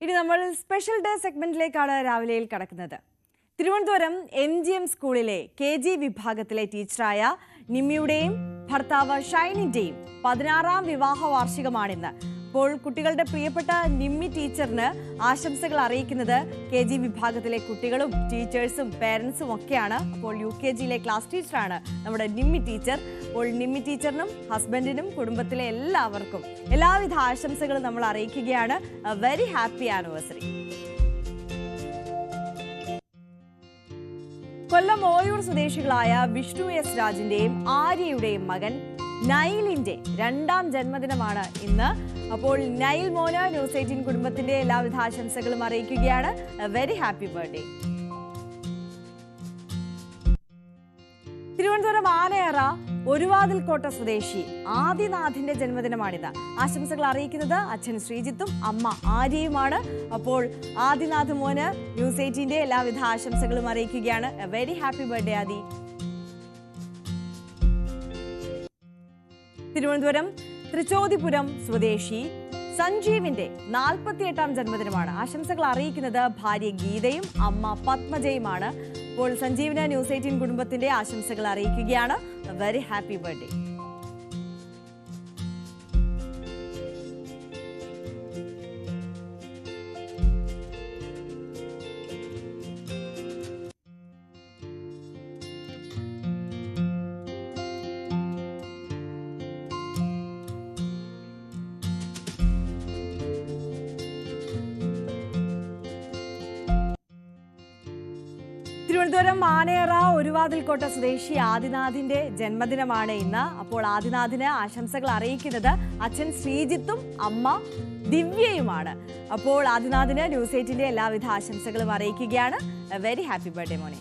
ഇനി നമ്മൾ special day സെഗ്മെന്റിലേക്കാണ് രാവിലെയിൽ കടക്കുന്നത്. തിരുവനന്തപുരം MGM സ്കൂളിലെ KG വിഭാഗത്തിലെ ടീച്ചറായ നിമ്മിയുടെയും ഭർത്താവ് ഷൈനിന്റെയും 16ാം വിവാഹ വാർഷികമാണിന്ന്. അപ്പോൾ കുട്ടികളുടെ പ്രിയപ്പെട്ട നിമ്മി ടീച്ചറിന് ആശംസകൾ അറിയിക്കുന്നത് KG വിഭാഗത്തിലെ കുട്ടികളും ടീച്ചേഴ്സും പേരൻസും ഒക്കെയാണ്. അപ്പോൾ UKGയിലെ ക്ലാസ് ടീച്ചറാണ് നമ്മുടെ നിമ്മി ടീച്ചർ. അപ്പോൾ നിമ്മി ടീച്ചറിനും ഹസ്ബൻഡിനും കുടുംബത്തിലെ എല്ലാവർക്കും എല്ലാവിധ ആശംസകളും നമ്മൾ അറിയിക്കുകയാണ്. Very happy anniversary. Kollam Oyoor സ്വദേശികളായ വിഷ്ണു S രാജിന്റെയും ആര്യയുടെയും മകൻ നൈലിന്റെ 2ാം ജന്മദിനമാണ് ഇന്ന്. അപ്പോൾ നൈൽ മോന് ന്യൂസ് 18 കുടുംബത്തിന്റെ എല്ലാവിധ ആശംസകളും അറിയിക്കുകയാണ്. Very happy birthday. Thiruvananthapuram Anayara Oruvathilkotta സ്വദേശി ആദിനാഥിന്റെ ജന്മദിനമാണിത്. ആശംസകൾ അറിയിക്കുന്നത് അച്ഛൻ ശ്രീജിത്തും അമ്മ ആര്യയുമാണ്. അപ്പോൾ ആദിനാഥ് മോന് ന്യൂസ് 18ന്റെ എല്ലാവിധ ആശംസകളും അറിയിക്കുകയാണ്. വെരി ഹാപ്പി ബർത്ത്ഡേ ആദി. തിരുവനന്തപുരം തൃച്ചോതിപുരം സ്വദേശി സഞ്ജീവിന്റെ 48ാം ജന്മദിനമാണ്. ആശംസകൾ അറിയിക്കുന്നത് ഭാര്യ ഗീതയും അമ്മ പത്മജയുമാണ്. അപ്പോൾ സഞ്ജീവിന് ന്യൂസ് 18 കുടുംബത്തിന്റെ ആശംസകൾ അറിയിക്കുകയാണ്. Very happy birthday. Thiruvananthapuram Anayara Oruvathilkotta സ്വദേശി ആദിനാഥിന്റെ ജന്മദിനമാണ് ഇന്ന്. അപ്പോൾ ആദിനാഥിന് ആശംസകൾ അറിയിക്കുന്നത് അച്ഛൻ ശ്രീജിത്തും അമ്മ ദിവ്യയുമാണ്. അപ്പോൾ ആദിനാഥിന് ന്യൂസ് 18ന്റെ എല്ലാവിധ ആശംസകളും അറിയിക്കുകയാണ്. വെരി ഹാപ്പി ബർത്ത്ഡേ മോനെ.